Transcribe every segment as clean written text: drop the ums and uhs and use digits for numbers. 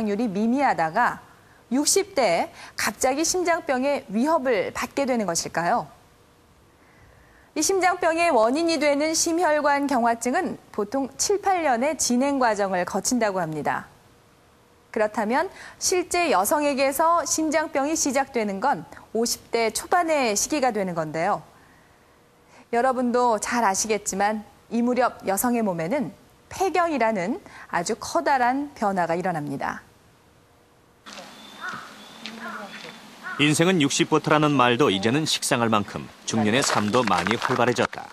율이 미미하다가 60대에 갑자기 심장병의 위협을 받게 되는 것일까요? 이 심장병의 원인이 되는 심혈관 경화증은 보통 7, 8년의 진행 과정을 거친다고 합니다. 그렇다면 실제 여성에게서 심장병이 시작되는 건 50대 초반의 시기가 되는 건데요. 여러분도 잘 아시겠지만 이 무렵 여성의 몸에는 폐경이라는 아주 커다란 변화가 일어납니다. 인생은 60부터라는 말도 이제는 식상할 만큼 중년의 삶도 많이 활발해졌다.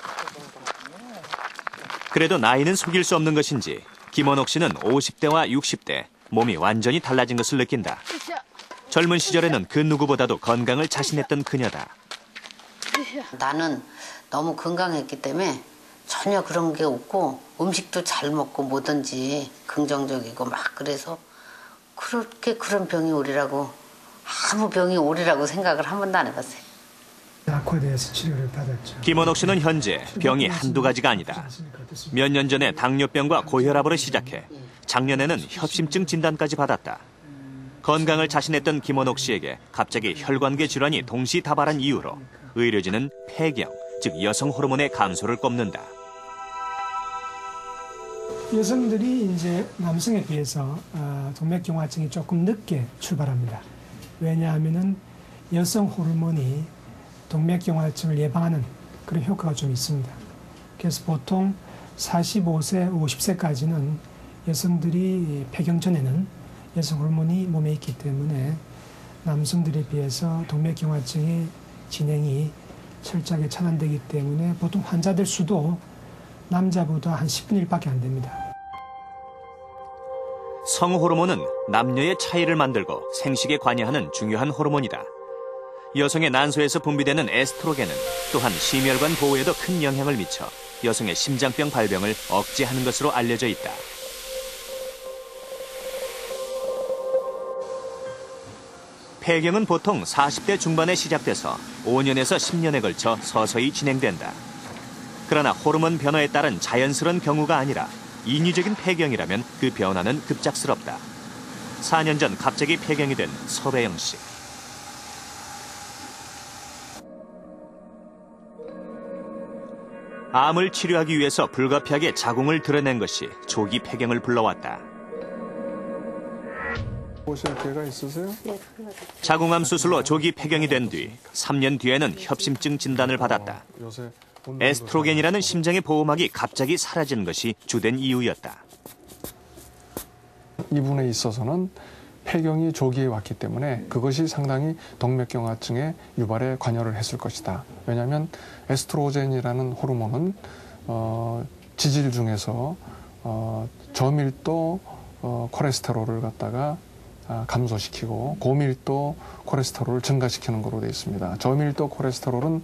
그래도 나이는 속일 수 없는 것인지 김원옥 씨는 50대와 60대 몸이 완전히 달라진 것을 느낀다. 젊은 시절에는 그 누구보다도 건강을 자신했던 그녀다. 나는 너무 건강했기 때문에 전혀 그런 게 없고 음식도 잘 먹고 뭐든지 긍정적이고 막 그래서 그렇게 그런 병이 오리라고 아무 병이 오리라고 생각을 한 번도 안 해봤어요. 낙후돼서 치료를 받았죠. 김원옥 씨는 현재 병이 한두 가지가 아니다. 몇 년 전에 당뇨병과 고혈압으로 시작해 작년에는 협심증 진단까지 받았다. 건강을 자신했던 김원옥 씨에게 갑자기 혈관계 질환이 동시다발한 이유로 의료진은 폐경, 즉 여성 호르몬의 감소를 꼽는다. 여성들이 이제 남성에 비해서 동맥경화증이 조금 늦게 출발합니다. 왜냐하면은 여성 호르몬이 동맥경화증을 예방하는 그런 효과가 좀 있습니다. 그래서 보통 45세, 50세까지는 여성들이 폐경 전에는 여성 호르몬이 몸에 있기 때문에 남성들에 비해서 동맥경화증의 진행이 철저하게 차단되기 때문에 보통 환자들 수도 남자보다 한 10분의 1밖에 안 됩니다. 성호르몬은 남녀의 차이를 만들고 생식에 관여하는 중요한 호르몬이다. 여성의 난소에서 분비되는 에스트로겐은 또한 심혈관 보호에도 큰 영향을 미쳐 여성의 심장병 발병을 억제하는 것으로 알려져 있다. 폐경은 보통 40대 중반에 시작돼서 5년에서 10년에 걸쳐 서서히 진행된다. 그러나 호르몬 변화에 따른 자연스러운 경우가 아니라 인위적인 폐경이라면 그 변화는 급작스럽다. 4년 전 갑자기 폐경이 된 서배영 씨. 암을 치료하기 위해서 불가피하게 자궁을 드러낸 것이 조기 폐경을 불러왔다. 보실 기회가 있으세요? 자궁암 수술로 조기 폐경이 된 뒤 3년 뒤에는 협심증 진단을 받았다. 에스트로겐이라는 심장의 보호막이 갑자기 사라지는 것이 주된 이유였다. 이분에 있어서는 폐경이 조기에 왔기 때문에 그것이 상당히 동맥경화증의 유발에 관여를 했을 것이다. 왜냐하면 에스트로겐이라는 호르몬은 지질 중에서 저밀도 콜레스테롤을 갖다가 감소시키고 고밀도 콜레스테롤을 증가시키는 것으로 되어 있습니다. 저밀도 콜레스테롤은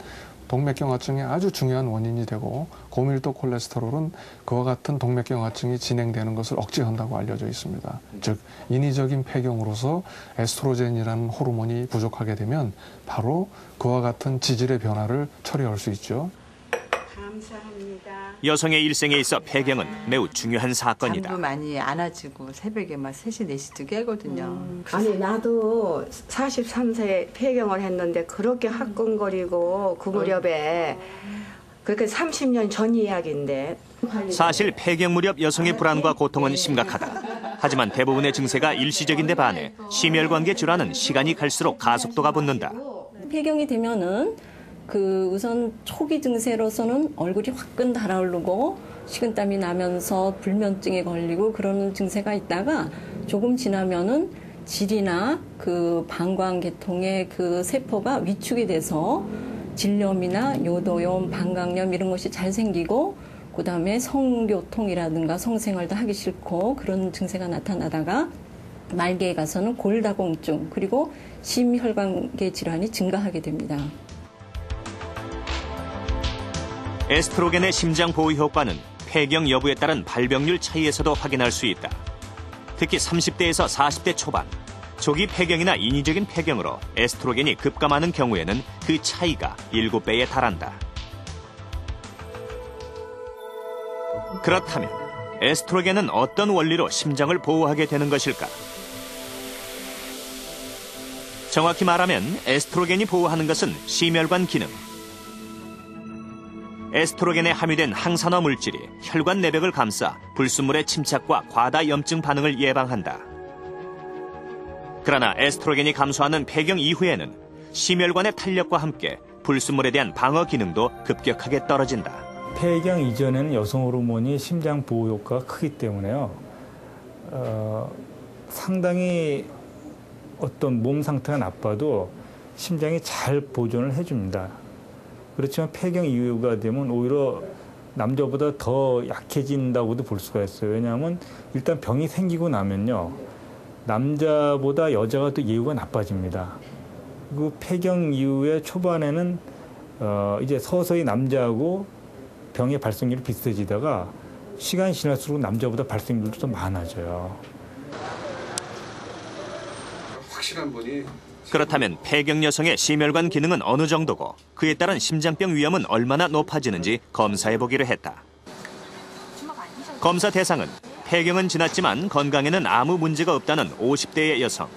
동맥경화증의 아주 중요한 원인이 되고 고밀도 콜레스테롤은 그와 같은 동맥경화증이 진행되는 것을 억제한다고 알려져 있습니다. 즉 인위적인 폐경으로서 에스트로겐이라는 호르몬이 부족하게 되면 바로 그와 같은 지질의 변화를 처리할 수 있죠. 감사합니다. 여성의 일생에 있어 폐경은 매우 중요한 사건이다. 잠도 많이 안 와지고 새벽에 막 3시, 4시도 깨거든요. 아니 나도 43세에 폐경을 했는데 그렇게 화끈거리고 그 무렵에 그렇게 30년 전 이야기인데. 사실 폐경 무렵 여성의 불안과 고통은 심각하다. 하지만 대부분의 증세가 일시적인데 반해 심혈관계 질환은 시간이 갈수록 가속도가 붙는다. 폐경이 되면은 우선 초기 증세로서는 얼굴이 화끈 달아오르고 식은땀이 나면서 불면증에 걸리고 그러는 증세가 있다가 조금 지나면은 질이나 방광계통의 세포가 위축이 돼서 질염이나 요도염, 방광염 이런 것이 잘 생기고 그다음에 성교통이라든가 성생활도 하기 싫고 그런 증세가 나타나다가 말기에 가서는 골다공증 그리고 심혈관계 질환이 증가하게 됩니다. 에스트로겐의 심장 보호 효과는 폐경 여부에 따른 발병률 차이에서도 확인할 수 있다. 특히 30대에서 40대 초반, 조기 폐경이나 인위적인 폐경으로 에스트로겐이 급감하는 경우에는 그 차이가 7배에 달한다. 그렇다면 에스트로겐은 어떤 원리로 심장을 보호하게 되는 것일까? 정확히 말하면 에스트로겐이 보호하는 것은 심혈관 기능. 에스트로겐에 함유된 항산화 물질이 혈관 내벽을 감싸 불순물의 침착과 과다 염증 반응을 예방한다. 그러나 에스트로겐이 감소하는 폐경 이후에는 심혈관의 탄력과 함께 불순물에 대한 방어 기능도 급격하게 떨어진다. 폐경 이전에는 여성 호르몬이 심장 보호 효과가 크기 때문에요. 상당히 어떤 몸 상태가 나빠도 심장이 잘 보존을 해줍니다. 그렇지만 폐경 이후가 되면 오히려 남자보다 더 약해진다고도 볼 수가 있어요. 왜냐하면 일단 병이 생기고 나면요, 남자보다 여자가 또 예후가 나빠집니다. 그 폐경 이후에 초반에는 이제 서서히 남자하고 병의 발생률이 비슷해지다가 시간이 지날수록 남자보다 발생률도 더 많아져요. 확실한 분이 그렇다면 폐경 여성의 심혈관 기능은 어느 정도고 그에 따른 심장병 위험은 얼마나 높아지는지 검사해보기로 했다. 검사 대상은 폐경은 지났지만 건강에는 아무 문제가 없다는 50대의 여성.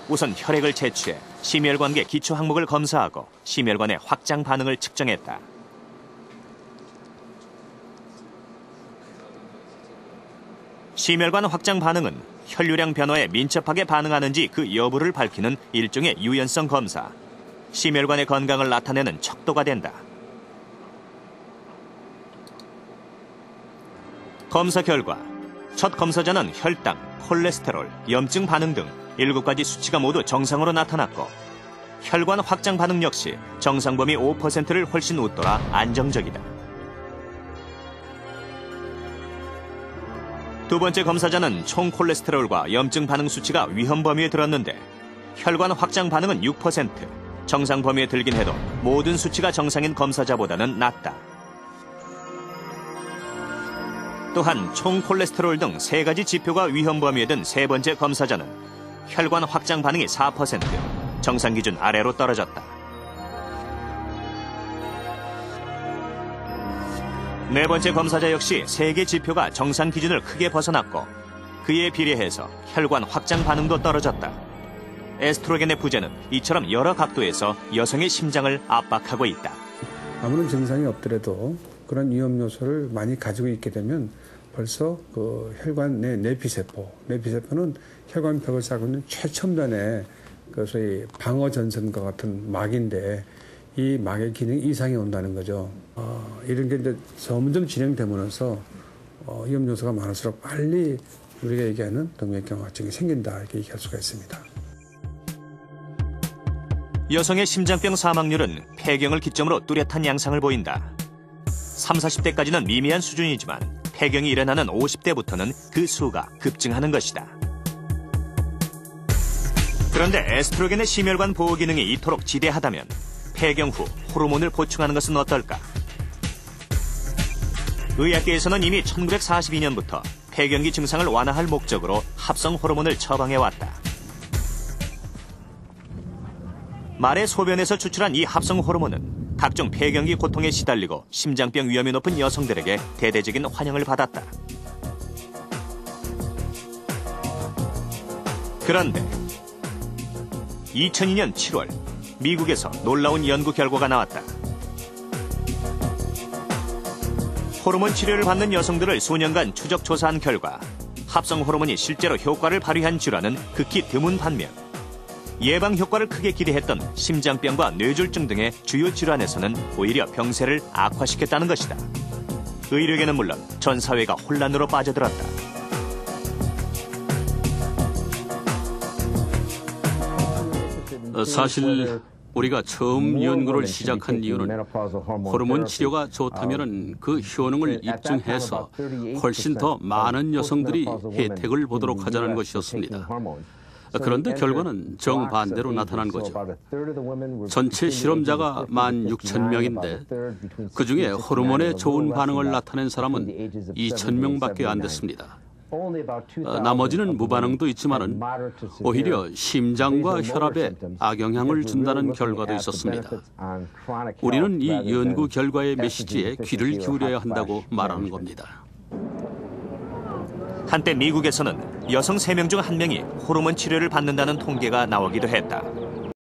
우선 혈액을 채취해 심혈관계 기초 항목을 검사하고 심혈관의 확장 반응을 측정했다. 심혈관 확장 반응은 혈류량 변화에 민첩하게 반응하는지 그 여부를 밝히는 일종의 유연성 검사. 심혈관의 건강을 나타내는 척도가 된다. 검사 결과 첫 검사자는 혈당, 콜레스테롤, 염증 반응 등 7가지 수치가 모두 정상으로 나타났고 혈관 확장 반응 역시 정상 범위 5%를 훨씬 웃돌아 안정적이다. 두 번째 검사자는 총 콜레스테롤과 염증 반응 수치가 위험 범위에 들었는데 혈관 확장 반응은 6%, 정상 범위에 들긴 해도 모든 수치가 정상인 검사자보다는 낮다. 또한 총 콜레스테롤 등 3가지 지표가 위험 범위에 든 세 번째 검사자는 혈관 확장 반응이 4%, 정상 기준 아래로 떨어졌다. 네 번째 검사자 역시 3개 지표가 정상 기준을 크게 벗어났고 그에 비례해서 혈관 확장 반응도 떨어졌다. 에스트로겐의 부재는 이처럼 여러 각도에서 여성의 심장을 압박하고 있다. 아무런 증상이 없더라도 그런 위험 요소를 많이 가지고 있게 되면 벌써 그 혈관 내 내피세포는 혈관벽을 싸고 있는 최첨단의 그 소위 방어 전선과 같은 막인데 이 막의 기능 이상이 온다는 거죠. 이런 게 이제 점점 진행되면서 위험 요소가 많을수록 빨리 우리가 얘기하는 동맥경화증이 생긴다 이렇게 얘기할 수가 있습니다. 여성의 심장병 사망률은 폐경을 기점으로 뚜렷한 양상을 보인다. 30, 40대까지는 미미한 수준이지만 폐경이 일어나는 50대부터는 그 수가 급증하는 것이다. 그런데 에스트로겐의 심혈관 보호 기능이 이토록 지대하다면 폐경 후 호르몬을 보충하는 것은 어떨까? 의학계에서는 이미 1942년부터 폐경기 증상을 완화할 목적으로 합성 호르몬을 처방해왔다. 말의 소변에서 추출한 이 합성 호르몬은 각종 폐경기 고통에 시달리고 심장병 위험이 높은 여성들에게 대대적인 환영을 받았다. 그런데 2002년 7월 미국에서 놀라운 연구 결과가 나왔다. 호르몬 치료를 받는 여성들을 수년간 추적 조사한 결과 합성 호르몬이 실제로 효과를 발휘한 질환은 극히 드문 반면 예방 효과를 크게 기대했던 심장병과 뇌졸중 등의 주요 질환에서는 오히려 병세를 악화시켰다는 것이다. 의료계는 물론 전 사회가 혼란으로 빠져들었다. 사실 우리가 처음 연구를 시작한 이유는 호르몬 치료가 좋다면 그 효능을 입증해서 훨씬 더 많은 여성들이 혜택을 보도록 하자는 것이었습니다. 그런데 결과는 정반대로 나타난 거죠. 전체 실험자가 16,000명인데 그중에 호르몬에 좋은 반응을 나타낸 사람은 2,000명밖에 안 됐습니다. 나머지는 무반응도 있지만은 오히려 심장과 혈압에 악영향을 준다는 결과도 있었습니다. 우리는 이 연구 결과의 메시지에 귀를 기울여야 한다고 말하는 겁니다. 한때 미국에서는 여성 3명 중 1명이 호르몬 치료를 받는다는 통계가 나오기도 했다.